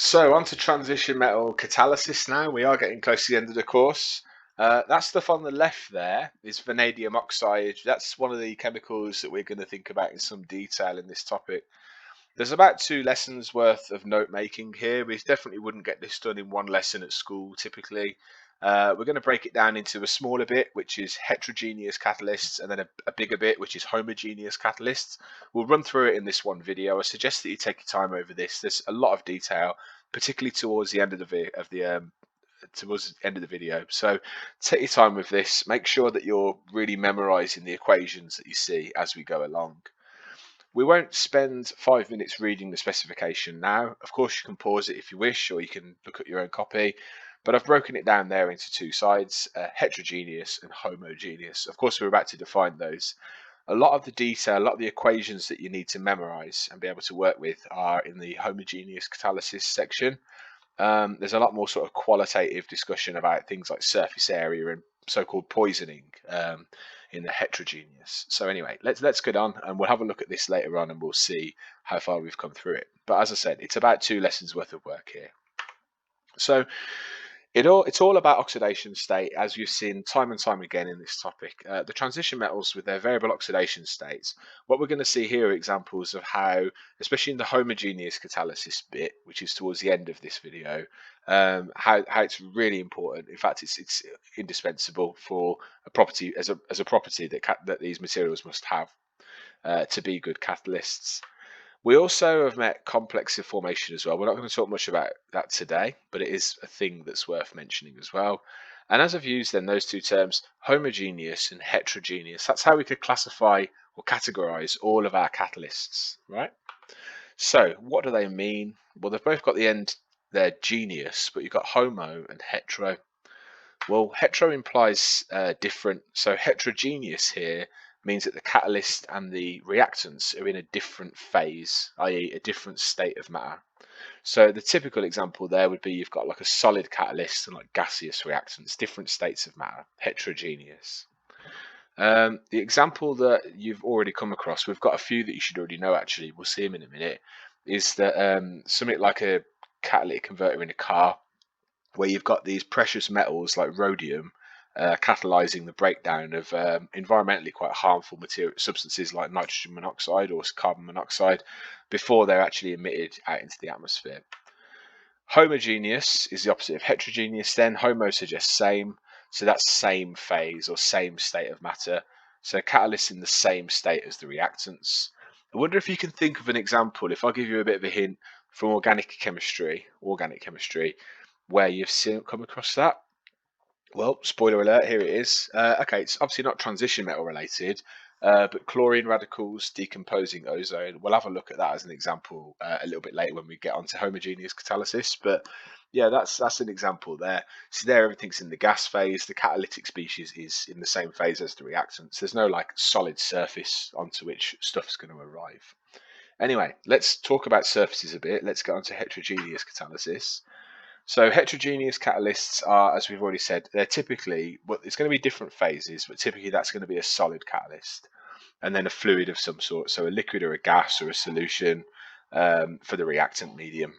So on to transition metal catalysis now. We are getting close to the end of the course. That stuff on the left there is vanadium oxide. That's one of the chemicals that we're going to think about in some detail in this topic. There's about 2 lessons worth of note making here. We definitely wouldn't get this done in one lesson at school typically. We're going to break it down into a smaller bit, which is heterogeneous catalysts, and then a bigger bit, which is homogeneous catalysts. We'll run through it in this one video. I suggest that you take your time over this. There's a lot of detail, particularly towards the end of the video. So take your time with this. Make sure that you're really memorizing the equations that you see as we go along. We won't spend 5 minutes reading the specification now. Of course, you can pause it if you wish, or you can look at your own copy. But I've broken it down there into 2 sides, heterogeneous and homogeneous. Of course, we're about to define those. A lot of the detail, a lot of the equations that you need to memorize and be able to work with are in the homogeneous catalysis section. There's a lot more sort of qualitative discussion about things like surface area and so-called poisoning in the heterogeneous. So anyway, let's get on, and we'll have a look at this later on, and we'll see how far we've come through it. But as I said, it's about 2 lessons worth of work here. So it's all about oxidation state, as you've seen time and time again in this topic. The transition metals with their variable oxidation states, what we're going to see here are examples of how, especially in the homogeneous catalysis bit, which is towards the end of this video, how it's really important. In fact, it's indispensable for a property as a property that these materials must have to be good catalysts. We also have met complex formation as well. We're not going to talk much about that today, but it is a thing that's worth mentioning as well. And as I've used then those 2 terms, homogeneous and heterogeneous, that's how we could classify or categorize all of our catalysts, right? So what do they mean? Well, they've both got the end, they're genius, but you've got homo and hetero. Well, hetero implies different. So heterogeneous here means that the catalyst and the reactants are in a different phase, i.e. a different state of matter. So the typical example there would be you've got like a solid catalyst and like gaseous reactants, different states of matter, heterogeneous. The example that you've already come across, we've got a few that you should already know actually, we'll see them in a minute, is that something like a catalytic converter in a car, where you've got these precious metals like rhodium catalyzing the breakdown of environmentally quite harmful substances like nitrogen monoxide or carbon monoxide before they're actually emitted out into the atmosphere. Homogeneous is the opposite of heterogeneous then. Homo suggests same, so that's same phase or same state of matter. So catalysts in the same state as the reactants. I wonder if you can think of an example, if I give you a bit of a hint from organic chemistry, where you've come across that. Well, spoiler alert, here it is. Okay, it's obviously not transition metal related, but chlorine radicals decomposing ozone. We'll have a look at that as an example a little bit later when we get onto homogeneous catalysis. But yeah, that's an example there. So there, everything's in the gas phase. The catalytic species is in the same phase as the reactants. There's no like solid surface onto which stuff's going to arrive. Anyway, let's talk about surfaces a bit. Let's get onto heterogeneous catalysis. So heterogeneous catalysts are, as we've already said, they're typically, well, it's going to be different phases, but typically that's going to be a solid catalyst and then a fluid of some sort, so a liquid or a gas or a solution for the reactant medium.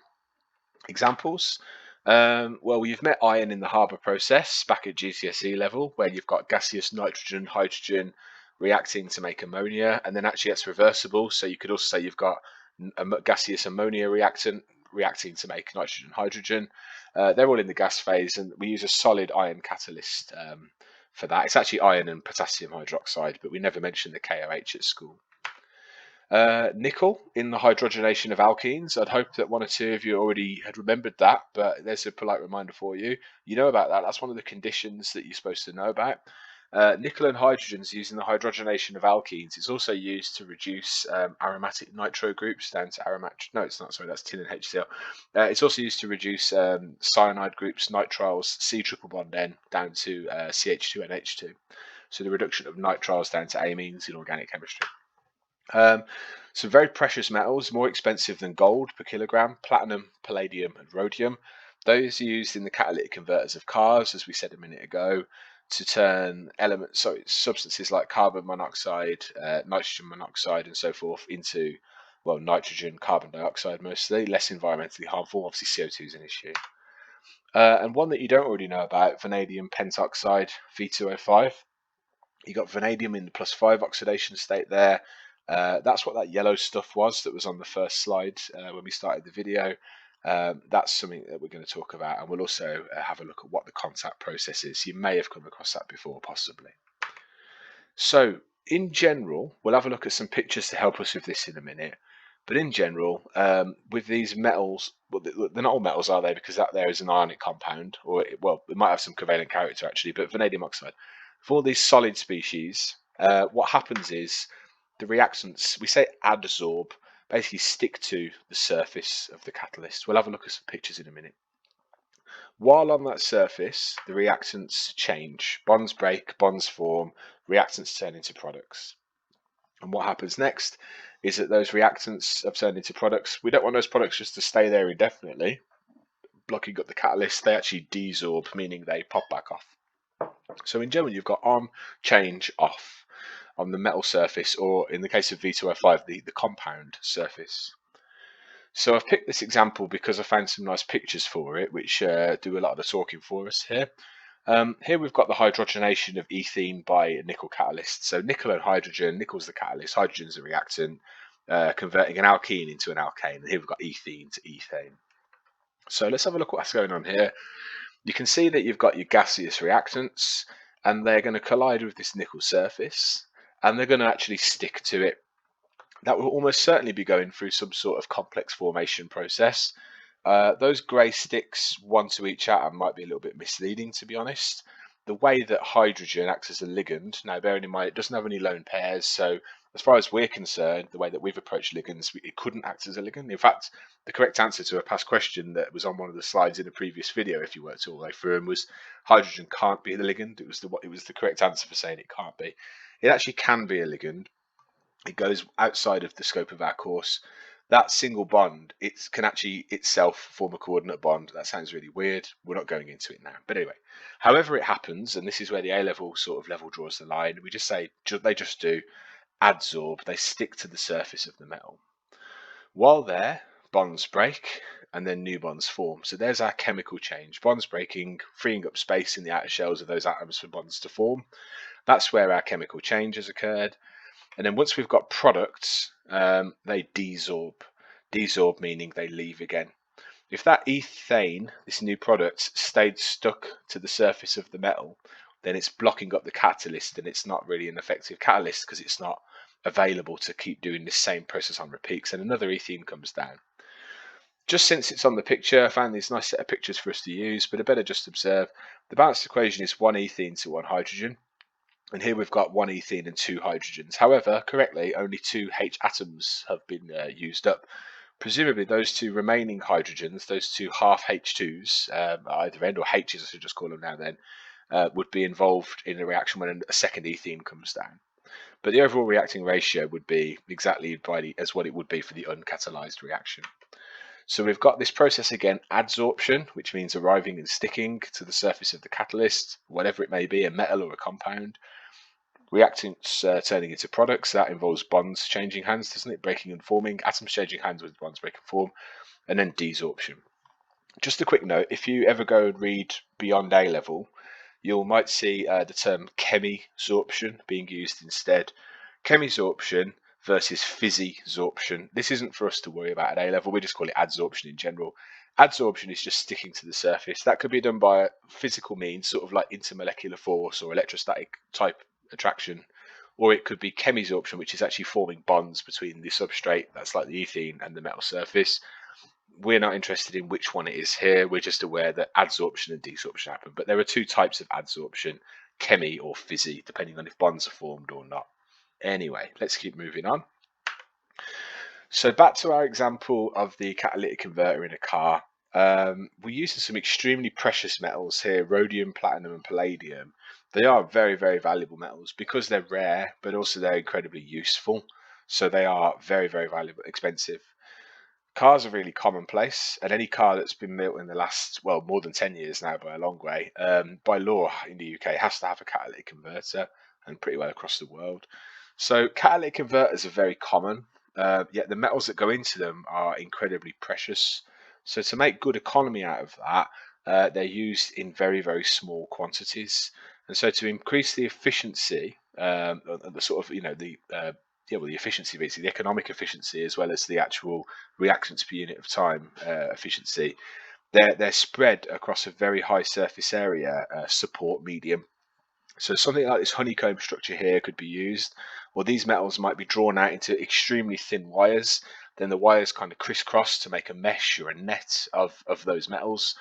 Examples? Well, you've met iron in the Haber process back at GCSE level, where you've got gaseous nitrogen, hydrogen reacting to make ammonia, and then actually that's reversible. So you could also say you've got a gaseous ammonia reactant reacting to make nitrogen, hydrogen. They're all in the gas phase, and we use a solid iron catalyst for that. It's actually iron and potassium hydroxide, but we never mentioned the KOH at school. Nickel in the hydrogenation of alkenes. I'd hope that 1 or 2 of you already had remembered that, but there's a polite reminder for you. You know about that. That's one of the conditions that you're supposed to know about. Nickel and hydrogen is used in the hydrogenation of alkenes. It's also used to reduce aromatic nitro groups down to aromatic. No, it's not. Sorry, that's tin and HCl. It's also used to reduce cyanide groups, nitriles, C triple bond N down to CH2 and H2. So the reduction of nitriles down to amines in organic chemistry. Some very precious metals, more expensive than gold per kilogram: platinum, palladium, and rhodium. Those are used in the catalytic converters of cars, as we said a minute ago, to turn substances like carbon monoxide, nitrogen monoxide, and so forth into well, nitrogen, carbon dioxide mostly, less environmentally harmful. Obviously, CO2 is an issue. And one that you don't already know about, vanadium pentoxide, V2O5. You got vanadium in the +5 oxidation state there. That's what that yellow stuff was that was on the first slide when we started the video. That's something that we're going to talk about, and we'll also have a look at what the contact process is. You may have come across that before, possibly. So, in general, we'll have a look at some pictures to help us with this in a minute. But in general, with these metals, well, they're not all metals, are they? Because that there is an ionic compound, or well, it might have some covalent character actually. But vanadium oxide, for these solid species, what happens is the reactants, we say adsorb, basically stick to the surface of the catalyst. We'll have a look at some pictures in a minute. While on that surface, the reactants change. Bonds break, bonds form, reactants turn into products. And what happens next is that those reactants have turned into products. We don't want those products just to stay there indefinitely, blocking up the catalyst. They actually desorb, meaning they pop back off. So in general, you've got on, change, off on the metal surface, or in the case of V2O5, the compound surface. So I've picked this example because I found some nice pictures for it, which do a lot of the talking for us here. Here we've got the hydrogenation of ethene by a nickel catalyst. So nickel and hydrogen, nickel's the catalyst, hydrogen's the reactant, converting an alkene into an alkane. And here we've got ethene to ethane. So let's have a look at what's going on here. You can see that you've got your gaseous reactants, and they're going to collide with this nickel surface, and they're going to actually stick to it. That will almost certainly be going through some sort of complex formation process. Those grey sticks, one to each atom, might be a little bit misleading, to be honest. The way that hydrogen acts as a ligand, now bearing in mind it doesn't have any lone pairs, so as far as we're concerned, the way that we've approached ligands, it couldn't act as a ligand. In fact, the correct answer to a past question that was on one of the slides in a previous video, if you worked all the way through, was hydrogen can't be the ligand. It was the correct answer for saying it can't be. It actually can be a ligand. It goes outside of the scope of our course. That single bond, it can actually itself form a coordinate bond. That sounds really weird. We're not going into it now. But anyway, however it happens, and this is where the A-level sort of level draws the line, we just say they just do adsorb. They stick to the surface of the metal. While there, bonds break and then new bonds form. So there's our chemical change. Bonds breaking, freeing up space in the outer shells of those atoms for bonds to form. That's where our chemical change has occurred. And then once we've got products, they desorb. Desorb meaning they leave again. If that ethane, this new product, stayed stuck to the surface of the metal, then it's blocking up the catalyst, and it's not really an effective catalyst because it's not available to keep doing this same process on repeats, and another ethene comes down. Just since it's on the picture, I found this nice set of pictures for us to use, but I better just observe the balanced equation is 1 ethene to 1 hydrogen. And here we've got 1 ethene and 2 hydrogens. However, correctly, only 2 H atoms have been used up. Presumably those 2 remaining hydrogens, those 2 half H2s, at either end, or H's I should just call them now then, would be involved in a reaction when a second ethene comes down. But the overall reacting ratio would be exactly as what it would be for the uncatalyzed reaction. So we've got this process again, adsorption, which means arriving and sticking to the surface of the catalyst, whatever it may be, a metal or a compound. Reactants turning into products, that involves bonds changing hands, doesn't it? Breaking and forming, atoms changing hands with bonds break and form, and then desorption. Just a quick note, if you ever go and read beyond A level, you might see the term chemisorption being used instead. Chemisorption versus physisorption. This isn't for us to worry about at A level, we just call it adsorption in general. Adsorption is just sticking to the surface. That could be done by physical means, sort of like intermolecular force or electrostatic type attraction, or it could be chemisorption, which is actually forming bonds between the substrate, that's like the ethene, and the metal surface. We're not interested in which one it is here. We're just aware that adsorption and desorption happen. But there are 2 types of adsorption, chemi or physi, depending on if bonds are formed or not. Anyway, let's keep moving on. So back to our example of the catalytic converter in a car. We're using some extremely precious metals here, rhodium, platinum, and palladium. They are very, very valuable metals because they're rare, but also they're incredibly useful. So they are very, very valuable, expensive. Cars are really commonplace, and any car that's been built in the last, well, more than 10 years now by a long way, by law in the UK, has to have a catalytic converter, and pretty well across the world. So catalytic converters are very common. yet the metals that go into them are incredibly precious. So to make good economy out of that, they're used in very, very small quantities. And so to increase the efficiency, the sort of, the efficiency, basically, the economic efficiency, as well as the actual reactants per unit of time efficiency, they're spread across a very high surface area support medium. So something like this honeycomb structure here could be used, or these metals might be drawn out into extremely thin wires. Then the wires kind of crisscross to make a mesh or a net of those metals,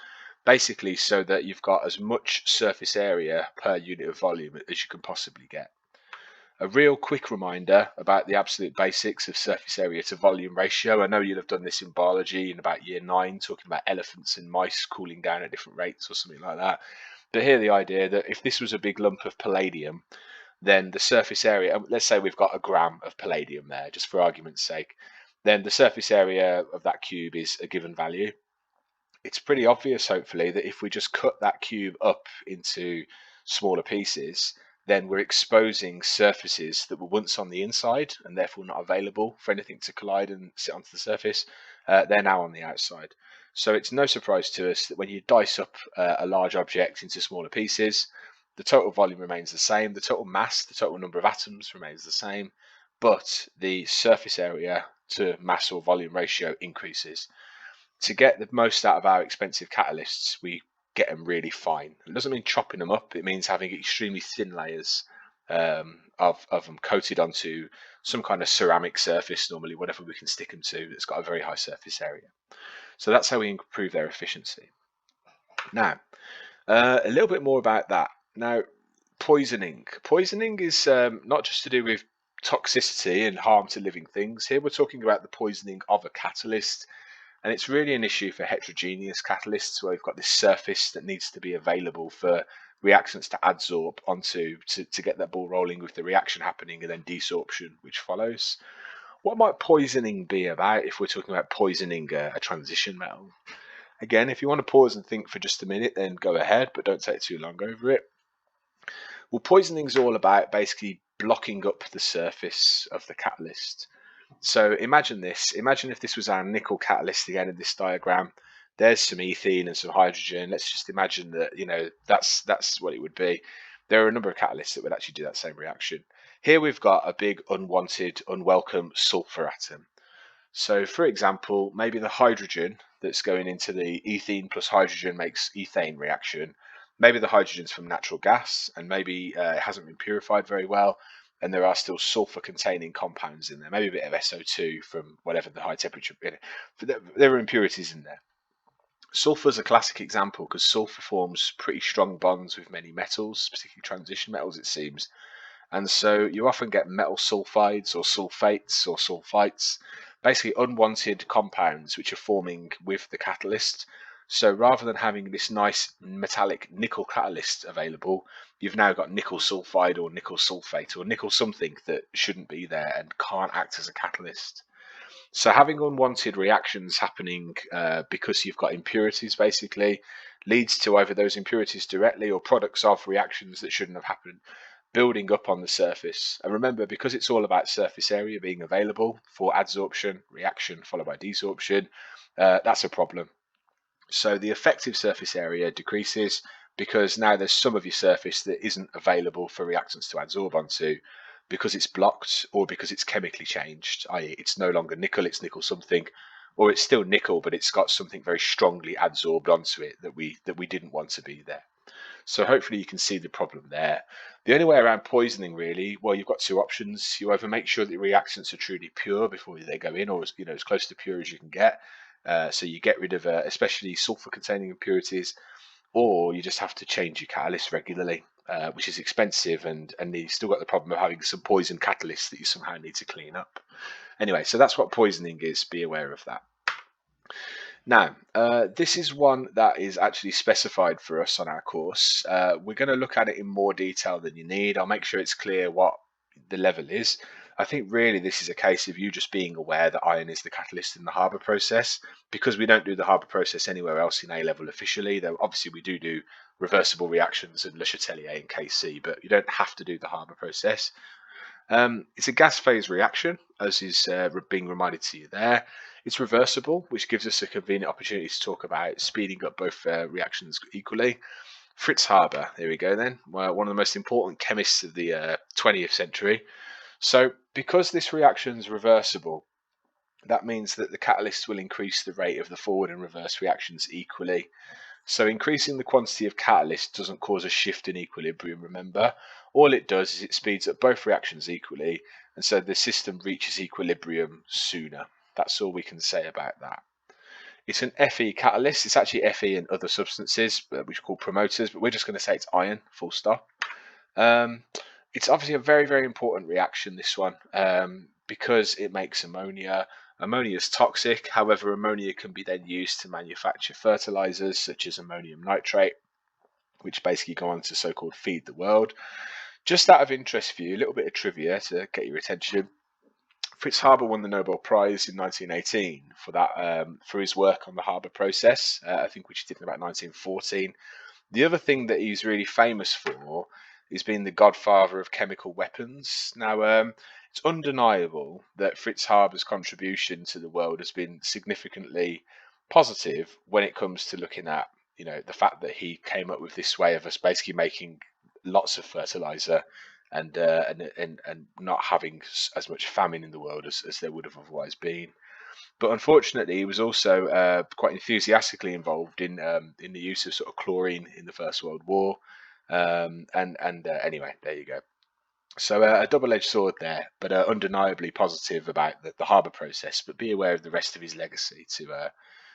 basically so that you've got as much surface area per unit of volume as you can possibly get. A real quick reminder about the absolute basics of surface area to volume ratio. I know you'll have done this in biology in about year 9, talking about elephants and mice cooling down at different rates or something like that. But here the idea that if this was a big lump of palladium, then the surface area, let's say we've got a gram of palladium there, just for argument's sake, then the surface area of that cube is a given value. It's pretty obvious, hopefully, that if we just cut that cube up into smaller pieces, then we're exposing surfaces that were once on the inside and therefore not available for anything to collide and sit onto the surface. They're now on the outside. So it's no surprise to us that when you dice up a large object into smaller pieces, the total volume remains the same, the total mass, the total number of atoms remains the same, but the surface area to mass or volume ratio increases. To get the most out of our expensive catalysts, we get them really fine. It doesn't mean chopping them up, it means having extremely thin layers of them coated onto some kind of ceramic surface, normally whatever we can stick them to, that's got a very high surface area. So that's how we improve their efficiency. Now, a little bit more about that. Now, poisoning. Poisoning is not just to do with toxicity and harm to living things. Here we're talking about the poisoning of a catalyst. And it's really an issue for heterogeneous catalysts, where we've got this surface that needs to be available for reactants to adsorb onto to get that ball rolling with the reaction happening and then desorption, which follows. What might poisoning be about if we're talking about poisoning a transition metal? Again, if you want to pause and think for just a minute, then go ahead, but don't take too long over it. Well, poisoning is all about basically blocking up the surface of the catalyst. So imagine this. Imagine if this was our nickel catalyst again in this diagram. There's some ethene and some hydrogen. Let's just imagine that, that's what it would be. There are a number of catalysts that would actually do that same reaction. Here we've got a big unwanted, unwelcome sulfur atom. So for example, maybe the hydrogen that's going into the ethene plus hydrogen makes ethane reaction. Maybe the hydrogen's from natural gas and maybe it hasn't been purified very well, and there are still sulfur containing compounds in there, maybe a bit of SO2 from whatever the high temperature, there are impurities in there. Sulfur is a classic example because sulfur forms pretty strong bonds with many metals, particularly transition metals it seems. And so you often get metal sulfides or sulfates or sulfites, basically unwanted compounds which are forming with the catalyst. So rather than having this nice metallic nickel catalyst available, you've now got nickel sulfide or nickel sulfate or nickel something that shouldn't be there and can't act as a catalyst. So having unwanted reactions happening because you've got impurities basically leads to either those impurities directly or products of reactions that shouldn't have happened building up on the surface. And remember, because it's all about surface area being available for adsorption, reaction followed by desorption, that's a problem. So the effective surface area decreases because now there's some of your surface that isn't available for reactants to adsorb onto because it's blocked or because it's chemically changed, i.e. it's no longer nickel, it's nickel something, or it's still nickel but it's got something very strongly adsorbed onto it that we didn't want to be there. So hopefully you can see the problem there. The only way around poisoning really, well, you've got two options. You either make sure that reactants are truly pure before they go in, or as close to pure as you can get. So you get rid of especially sulfur containing impurities, or you just have to change your catalyst regularly, which is expensive, and you still got the problem of having some poison catalysts that you somehow need to clean up. Anyway, so that's what poisoning is. Be aware of that. Now, this is one that is actually specified for us on our course. We're going to look at it in more detail than you need. I'll make sure it's clear what the level is. I think really this is a case of you just being aware that iron is the catalyst in the Haber process, because we don't do the Haber process anywhere else in A level officially, though obviously we do reversible reactions in Le Chatelier and KC, but you don't have to do the Haber process. It's a gas phase reaction, as is being reminded to you there. It's reversible, which gives us a convenient opportunity to talk about speeding up both reactions equally. Fritz Haber, there we go then, one of the most important chemists of the 20th century. So because this reaction is reversible, that means that the catalyst will increase the rate of the forward and reverse reactions equally. So increasing the quantity of catalyst doesn't cause a shift in equilibrium, remember. All it does is it speeds up both reactions equally, and so the system reaches equilibrium sooner. That's all we can say about that. It's an Fe catalyst. It's actually Fe and other substances, which are called promoters, but we're just going to say it's iron, full stop. It's obviously a very, very important reaction, this one, because it makes ammonia. Ammonia is toxic. However, ammonia can be then used to manufacture fertilizers such as ammonium nitrate, which basically go on to so-called feed the world. Just out of interest for you, a little bit of trivia to get your attention. Fritz Haber won the Nobel Prize in 1918 for that, for his work on the Haber process, I think, which he did in about 1914. The other thing that he's really famous for is being the godfather of chemical weapons. Now, it's undeniable that Fritz Haber's contribution to the world has been significantly positive when it comes to looking at, the fact that he came up with this way of us basically making lots of fertilizer and not having as much famine in the world as there would have otherwise been. But unfortunately, he was also quite enthusiastically involved in the use of sort of chlorine in the First World War. Anyway, there you go. So a double-edged sword there, but undeniably positive about the Haber process. But be aware of the rest of his legacy to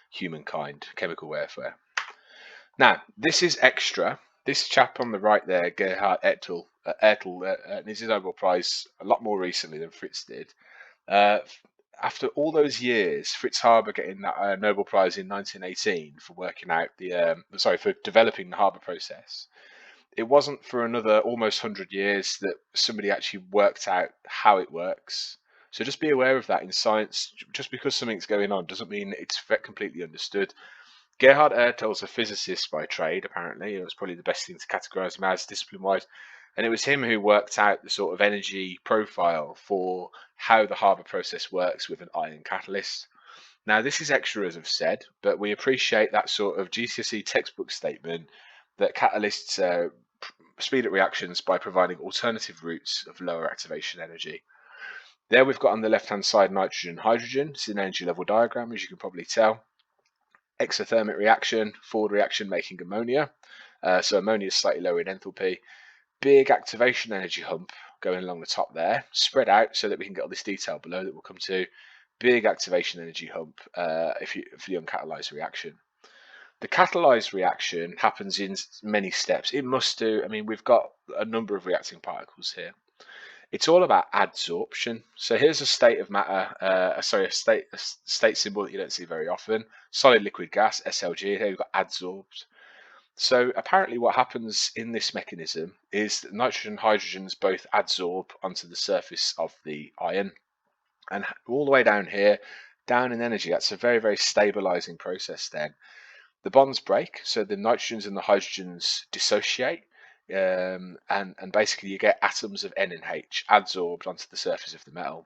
humankind, chemical warfare. Now, this is extra. This chap on the right there, Gerhard Ertl, his Nobel Prize a lot more recently than Fritz did. After all those years, Fritz Haber getting that Nobel Prize in 1918 for working out for developing the Haber process. It wasn't for another almost 100 years that somebody actually worked out how it works. So just be aware of that in science. Just because something's going on doesn't mean it's completely understood. Gerhard Ertel's a physicist by trade, apparently. It was probably the best thing to categorize him as discipline-wise. And it was him who worked out the sort of energy profile for how the Haber process works with an iron catalyst. Now, this is extra, as I've said, but we appreciate that sort of GCSE textbook statement that catalysts speed up reactions by providing alternative routes of lower activation energy. There we've got on the left-hand side nitrogen, hydrogen. It's an energy level diagram, as you can probably tell. Exothermic reaction, forward reaction making ammonia. So ammonia is slightly lower in enthalpy. Big activation energy hump going along the top there, spread out so that we can get all this detail below that we'll come to. Big activation energy hump for the uncatalyzed reaction. The catalyzed reaction happens in many steps. It must do. I mean, we've got a number of reacting particles here. It's all about adsorption. So here's a state of matter, a state symbol that you don't see very often. Solid liquid gas, SLG. Here we've got adsorbed. So apparently what happens in this mechanism is that nitrogen and hydrogens both adsorb onto the surface of the iron. And all the way down here, down in energy, that's a very, very stabilizing process then. The bonds break, so the nitrogens and the hydrogens dissociate, and basically you get atoms of N and H adsorbed onto the surface of the metal.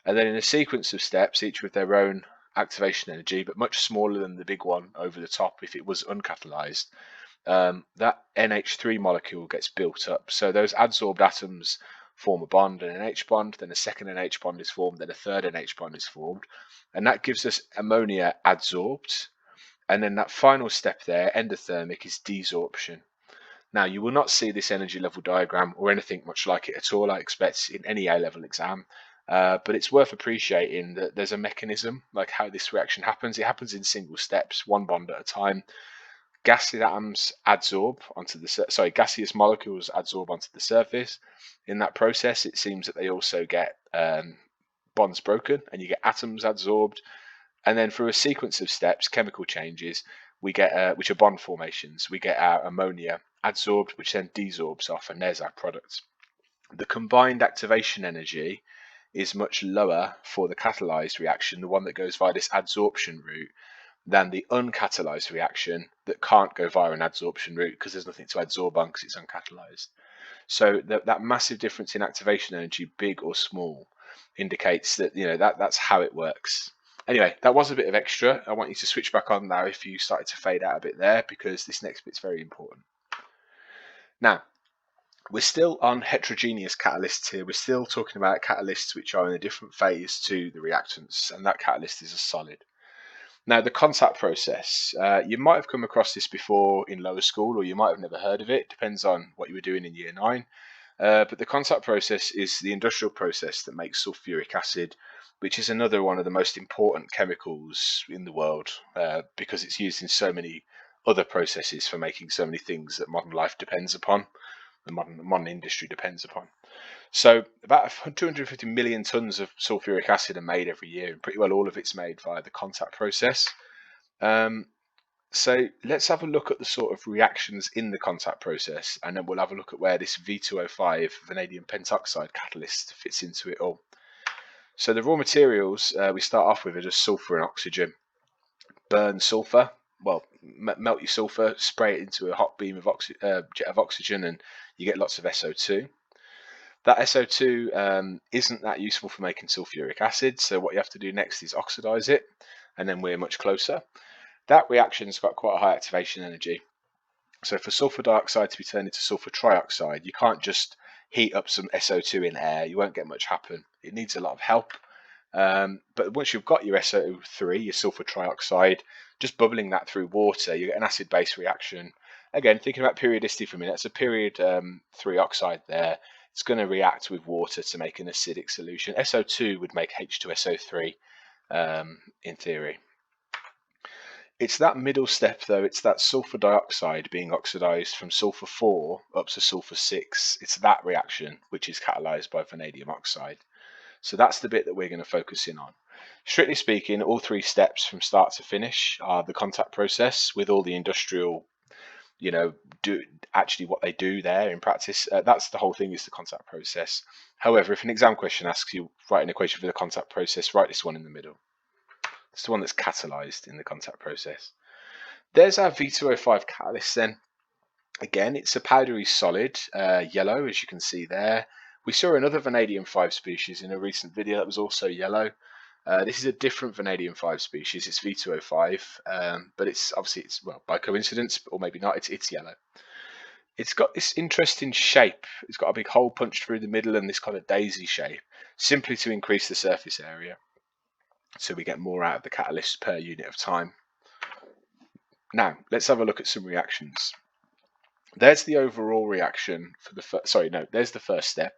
And then in a sequence of steps, each with their own activation energy, but much smaller than the big one over the top if it was uncatalyzed, that NH3 molecule gets built up. So those adsorbed atoms form a bond, an NH bond, then a second NH bond is formed, then a third NH bond is formed, and that gives us ammonia adsorbed. And then that final step there, endothermic, is desorption. Now, you will not see this energy level diagram or anything much like it at all, I expect, in any A-level exam. But it's worth appreciating that there's a mechanism, like how this reaction happens. It happens in single steps, one bond at a time. Gaseous atoms adsorb onto the gaseous molecules adsorb onto the surface. In that process, it seems that they also get bonds broken, and you get atoms adsorbed. And then through a sequence of steps, chemical changes, we get which are bond formations. We get our ammonia adsorbed, which then desorbs off, and there's our product. The combined activation energy is much lower for the catalyzed reaction, the one that goes via this adsorption route, than the uncatalyzed reaction that can't go via an adsorption route because there's nothing to adsorb on because it's uncatalyzed. So that massive difference in activation energy, big or small, indicates that, that's how it works. Anyway, that was a bit of extra. I want you to switch back on now if you started to fade out a bit there, because this next bit's very important. Now, we're still on heterogeneous catalysts here. We're still talking about catalysts which are in a different phase to the reactants, and that catalyst is a solid. Now, the contact process, you might have come across this before in lower school, or you might have never heard of it. Depends on what you were doing in year 9. But the contact process is the industrial process that makes sulfuric acid, which is another one of the most important chemicals in the world, because it's used in so many other processes for making so many things that modern life depends upon, the modern industry depends upon. So about 250 million tons of sulfuric acid are made every year, and pretty well all of it's made via the contact process. So let's have a look at the sort of reactions in the contact process, and then we'll have a look at where this V2O5 vanadium pentoxide catalyst fits into it all. So the raw materials we start off with are just sulfur and oxygen. Burn sulfur, well, melt your sulfur, spray it into a hot beam of jet of oxygen, and you get lots of SO2. That SO2 isn't that useful for making sulfuric acid, so what you have to do next is oxidize it, and then we're much closer. That reaction's got quite a high activation energy. So for sulfur dioxide to be turned into sulfur trioxide, you can't just heat up some SO2 in air. You won't get much happen. It needs a lot of help. But once you've got your SO3, your sulfur trioxide, just bubbling that through water, you get an acid-base reaction. Again, thinking about periodicity for a minute, that's a period 3 oxide there. It's going to react with water to make an acidic solution. SO2 would make H2SO3 in theory. It's that middle step though, it's that sulfur dioxide being oxidized from sulfur 4 up to sulfur 6. It's that reaction which is catalyzed by vanadium oxide. So that's the bit that we're going to focus in on. Strictly speaking, all 3 steps from start to finish are the contact process, with all the industrial, do actually what they do there in practice. That's the whole thing, is the contact process. However, if an exam question asks you write an equation for the contact process, write this one in the middle. It's the one that's catalyzed in the contact process. There's our V2O5 catalyst then. Again, it's a powdery solid, yellow, as you can see there. We saw another vanadium 5 species in a recent video that was also yellow. This is a different vanadium 5 species. It's V2O5, but it's obviously, well, by coincidence, or maybe not, it's yellow. It's got this interesting shape. It's got a big hole punched through the middle and this kind of daisy shape, simply to increase the surface area, so we get more out of the catalyst per unit of time. Now, let's have a look at some reactions. There's the overall reaction for the there's the first step.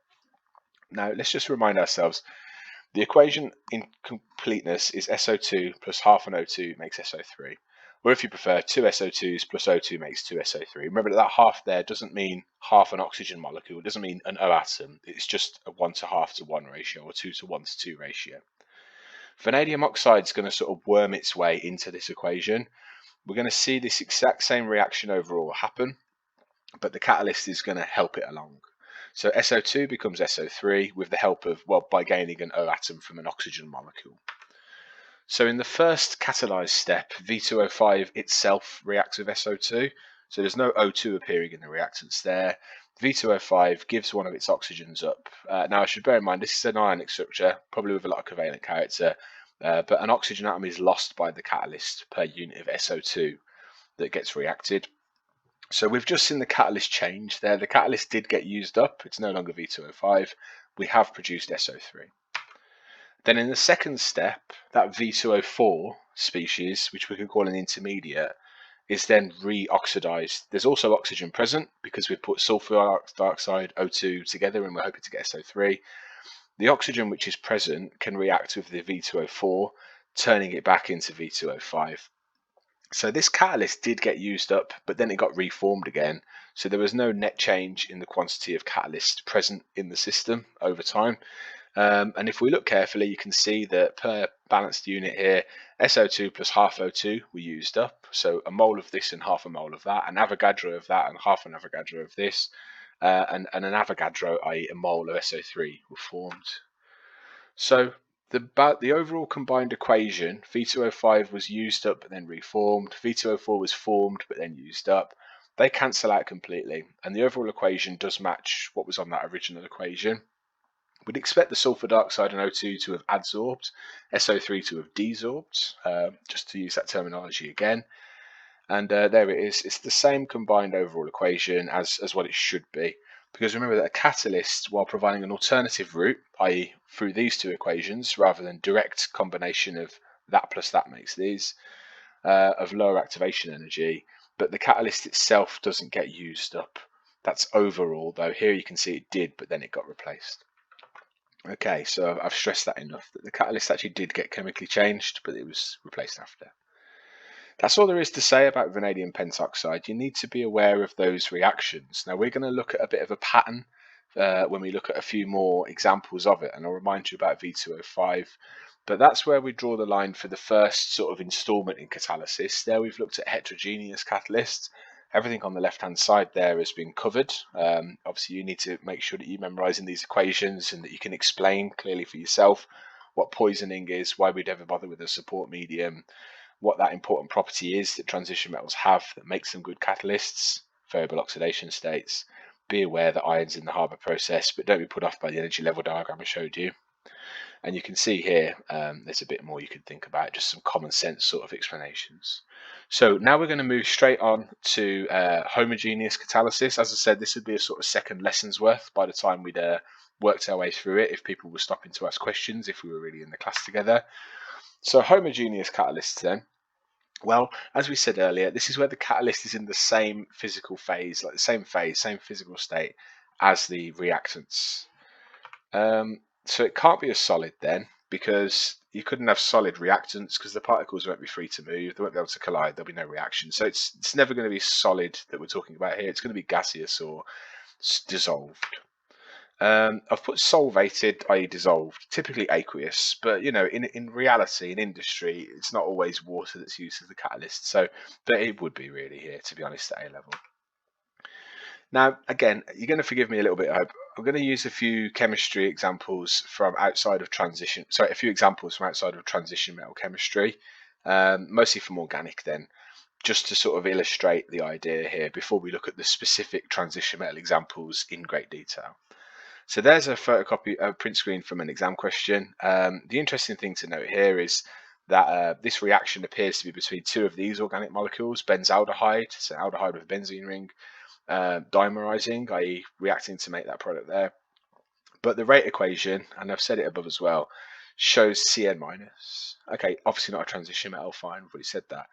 Now, let's just remind ourselves, the equation in completeness is SO2 plus half an O2 makes SO3. Or if you prefer, 2 SO2s plus O2 makes 2 SO3. Remember that half there doesn't mean half an oxygen molecule. It doesn't mean an O atom. It's just a 1 to half to 1 ratio, or 2 to 1 to 2 ratio. Vanadium oxide is going to sort of worm its way into this equation. We're going to see this exact same reaction overall happen, but the catalyst is going to help it along. So SO2 becomes SO3 with the help of, well, by gaining an O atom from an oxygen molecule. So in the first catalyzed step, V2O5 itself reacts with SO2. So there's no O2 appearing in the reactants there. V2O5 gives one of its oxygens up. Now I should bear in mind this is an ionic structure, probably with a lot of covalent character, but an oxygen atom is lost by the catalyst per unit of SO2 that gets reacted. So we've just seen the catalyst change there. The catalyst did get used up. It's no longer V2O5. We have produced SO3. Then in the second step, that V2O4 species, which we could call an intermediate, is then re-oxidized. There's also oxygen present because we've put sulfur dioxide, O2 together, and we're hoping to get SO3. The oxygen which is present can react with the V2O4, turning it back into V2O5. So this catalyst did get used up, but then it got reformed again. So there was no net change in the quantity of catalyst present in the system over time. And if we look carefully, you can see that per balanced unit here, SO2 plus half O2 were used up. So a mole of this and half a mole of that, an Avogadro of that and half an Avogadro of this, and an Avogadro, i.e. a mole of SO3 were formed. So the overall combined equation, V2O5 was used up but then reformed, V2O4 was formed but then used up. They cancel out completely, and the overall equation does match what was on that original equation. We'd expect the sulfur dioxide and O2 to have adsorbed, SO3 to have desorbed, just to use that terminology again. And there it is. It's the same combined overall equation as what it should be. Because remember that a catalyst, while providing an alternative route, i.e. through these two equations, rather than direct combination of that plus that makes these, of lower activation energy, but the catalyst itself doesn't get used up. That's overall, though. Here you can see it did, but then it got replaced. Okay, so I've stressed that enough, that the catalyst actually did get chemically changed, but it was replaced after. That's all there is to say about vanadium pentoxide. You need to be aware of those reactions. Now we're going to look at a bit of a pattern when we look at a few more examples of it, and I'll remind you about V2O5. But that's where we draw the line for the first sort of installment in catalysis. There we've looked at heterogeneous catalysts. Everything on the left-hand side there has been covered. Obviously, you need to make sure that you're memorizing these equations and that you can explain clearly for yourself what poisoning is, why we'd ever bother with a support medium, what that important property is that transition metals have that makes them good catalysts, variable oxidation states. Be aware that iron's in the Haber process, but don't be put off by the energy level diagram I showed you. And you can see here, there's a bit more you can think about, just some common sense sort of explanations. So now we're going to move straight on to homogeneous catalysis. As I said, this would be a sort of second lesson's worth by the time we'd worked our way through it, if people were stopping to ask questions, if we were really in the class together. So homogeneous catalysts then. Well, as we said earlier, this is where the catalyst is in the same physical phase, like the same phase, same physical state as the reactants. So it can't be a solid then, because you couldn't have solid reactants because the particles won't be free to move, they won't be able to collide, there'll be no reaction. So it's never going to be solid that we're talking about here. It's going to be gaseous or dissolved. I've put solvated, i.e. dissolved, typically aqueous, but you know, in reality, in industry, it's not always water that's used as the catalyst. So, but it would be really here, to be honest, at A level. Now, again, you're going to forgive me a little bit, I hope. I'm going to use a few chemistry examples from outside of transition. Sorry, a few examples from outside of transition metal chemistry, mostly from organic then, just to sort of illustrate the idea here before we look at the specific transition metal examples in great detail. So there's a photocopy, a print screen from an exam question. The interesting thing to note here is that this reaction appears to be between two of these organic molecules, benzaldehyde, so aldehyde with a benzene ring, dimerizing, i.e. reacting to make that product there. But the rate equation, and I've said it above as well, shows Cn minus. Okay, obviously not a transition metal, fine, we've already said that.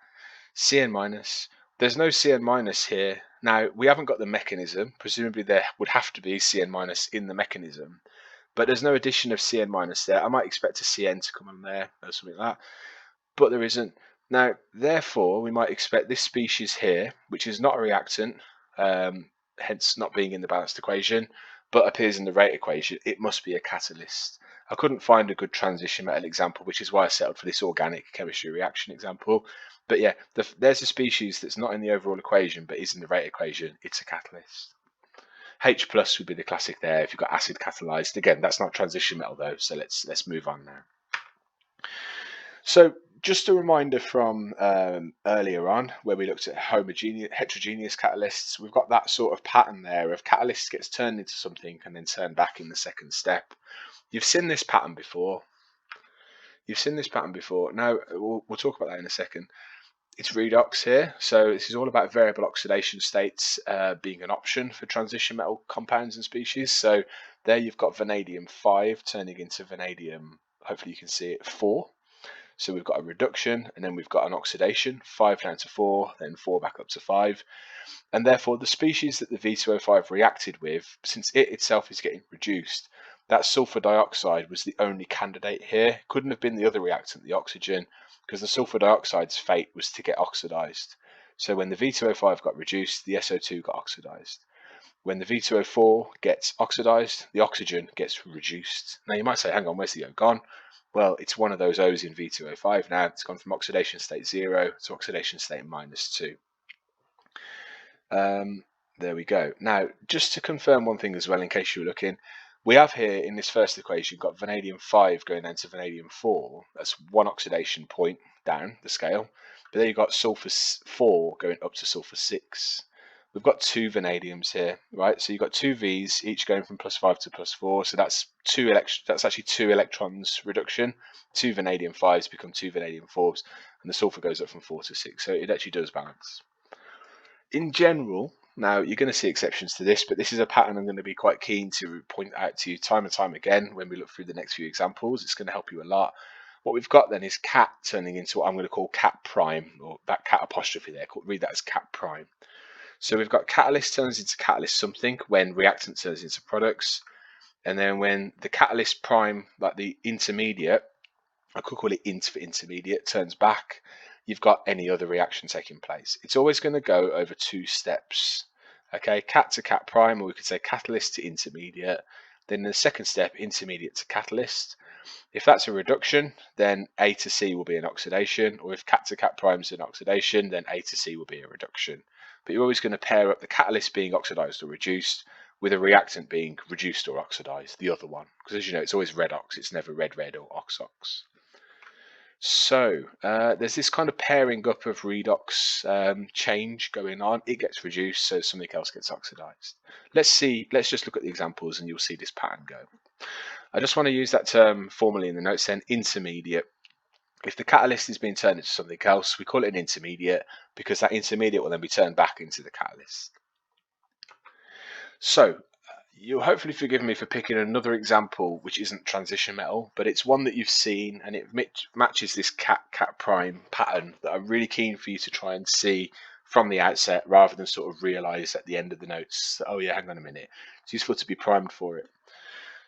Cn minus. There's no Cn minus here. Now, we haven't got the mechanism. Presumably there would have to be Cn minus in the mechanism, but there's no addition of Cn minus there. I might expect a Cn to come on there or something like that, but there isn't. Now, therefore, we might expect this species here, which is not a reactant, hence not being in the balanced equation, but appears in the rate equation, it must be a catalyst. I couldn't find a good transition metal example, which is why I settled for this organic chemistry reaction example. But yeah, there's a species that's not in the overall equation, but is in the rate equation. It's a catalyst. H plus would be the classic there if you've got acid catalyzed. Again, that's not transition metal though, so let's move on now. So just a reminder from earlier on where we looked at heterogeneous catalysts, we've got that sort of pattern there of catalyst gets turned into something and then turned back in the second step. You've seen this pattern before. Now, we'll talk about that in a second. It's redox here, so this is all about variable oxidation states being an option for transition metal compounds and species. So there you've got vanadium 5 turning into vanadium, hopefully you can see it, 4. So we've got a reduction and then we've got an oxidation, 5 down to 4, then 4 back up to 5. And therefore the species that the V2O5 reacted with, since it itself is getting reduced, that sulfur dioxide was the only candidate here. Couldn't have been the other reactant, the oxygen, because the sulfur dioxide's fate was to get oxidized. So when the V2O5 got reduced, the SO2 got oxidized. When the V2O4 gets oxidized, the oxygen gets reduced. Now you might say, hang on, where's the O gone? Well, it's one of those O's in V2O5 now. It's gone from oxidation state 0 to oxidation state -2. There we go. Now, just to confirm one thing as well, in case you were looking, we have here in this first equation got vanadium 5 going down to vanadium 4. That's one oxidation point down the scale. But then you've got sulfur 4 going up to sulfur 6. we've got two vanadiums here, right? So you've got two V's, each going from +5 to +4. So that's that's actually 2 electrons reduction. Two vanadium 5s become two vanadium 4s, and the sulfur goes up from 4 to 6. So it actually does balance. In general, now you're going to see exceptions to this, but this is a pattern I'm going to be quite keen to point out to you time and time again when we look through the next few examples. It's going to help you a lot. What we've got then is cat turning into what I'm going to call cat prime, or that cat apostrophe there. Read that as cat prime. So we've got catalyst turns into catalyst something when reactant turns into products, and then when the catalyst prime, like the intermediate, I could call it int for intermediate, turns back, you've got any other reaction taking place. It's always going to go over two steps. Okay, cat to cat prime, or we could say catalyst to intermediate. Then in the second step, intermediate to catalyst. If that's a reduction, then A to C will be an oxidation, or if cat to cat prime is an oxidation, then A to C will be a reduction. But you're always going to pair up the catalyst being oxidized or reduced with a reactant being reduced or oxidized, the other one. Because as you know, it's always redox, it's never red or ox-ox. So there's this kind of pairing up of redox change going on. It gets reduced, so something else gets oxidized. Let's just look at the examples and you'll see this pattern go. I just want to use that term formally in the notes then, intermediate. If the catalyst is being turned into something else, we call it an intermediate because that intermediate will then be turned back into the catalyst. So you'll hopefully forgive me for picking another example which isn't transition metal, but it's one that you've seen and it matches this cat prime pattern that I'm really keen for you to try and see from the outset rather than sort of realize at the end of the notes that, oh yeah, hang on a minute, it's useful to be primed for it.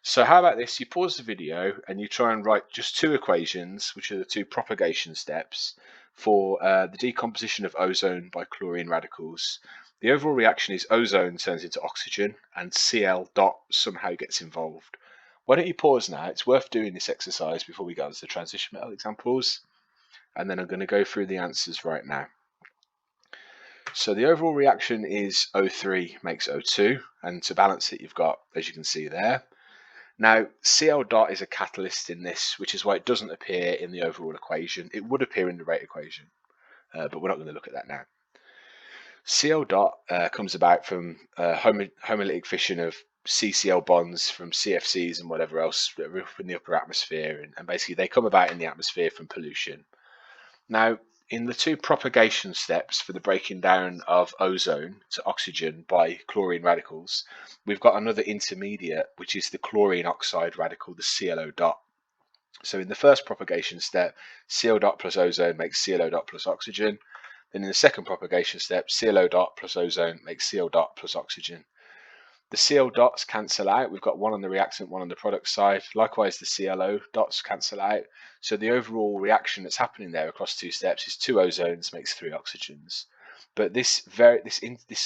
So how about this? You pause the video and you try and write just two equations, which are the two propagation steps for the decomposition of ozone by chlorine radicals. The overall reaction is ozone turns into oxygen and Cl dot somehow gets involved. Why don't you pause now? It's worth doing this exercise before we go on to the transition metal examples. And then I'm going to go through the answers right now. So the overall reaction is O3 makes O2, and to balance it, you've got, as you can see there. Now, Cl dot is a catalyst in this, which is why it doesn't appear in the overall equation. It would appear in the rate equation, but we're not going to look at that now. Cl dot comes about from homolytic fission of CCl bonds from CFCs and whatever else in the upper atmosphere, and basically they come about in the atmosphere from pollution. Now, in the two propagation steps for the breaking down of ozone to oxygen by chlorine radicals, we've got another intermediate, which is the chlorine oxide radical, the ClO dot. So in the first propagation step, Cl dot plus ozone makes ClO dot plus oxygen. Then in the second propagation step, ClO dot plus ozone makes Cl dot plus oxygen. The Cl dots cancel out. We've got one on the reactant, one on the product side. Likewise, the Clo dots cancel out. So the overall reaction that's happening there across two steps is two ozones makes three oxygens. But this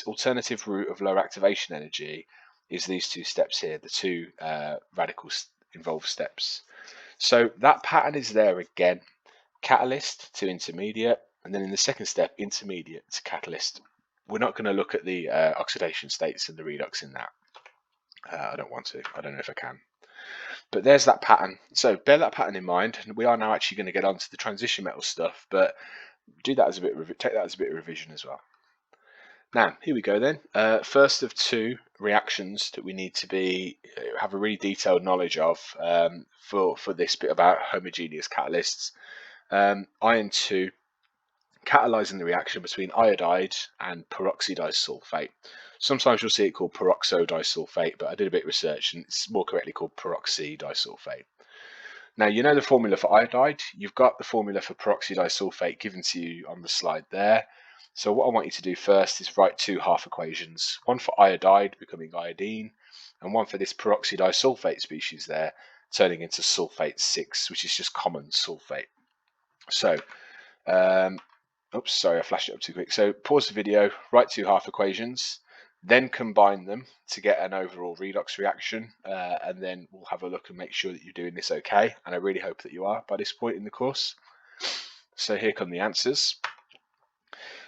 alternative route of low activation energy is these two steps here, the two radical involved steps. So that pattern is there again. Catalyst to intermediate, and then in the second step, intermediate to catalyst. We're not going to look at the oxidation states and the redox in that. I don't want to. I don't know if I can. But there's that pattern. So bear that pattern in mind. And we are now actually going to get on to the transition metal stuff, but do that as a bit. Take that as a bit of revision as well. Now here we go then. First of two reactions that we need to have a really detailed knowledge of for this bit about homogeneous catalysts. Iron 2. Catalyzing the reaction between iodide and peroxydisulphate. Sometimes you'll see it called peroxydisulphate, but I did a bit of research and it's more correctly called peroxydisulphate. Now, you know the formula for iodide. You've got the formula for peroxydisulphate given to you on the slide there. So what I want you to do first is write two half equations, one for iodide becoming iodine, and one for this peroxydisulphate species there, turning into sulfate 6, which is just common sulfate. So, oops, sorry, I flashed it up too quick. So pause the video, write two half equations, then combine them to get an overall redox reaction, and then we'll have a look and make sure that you're doing this okay. And I really hope that you are by this point in the course. So here come the answers.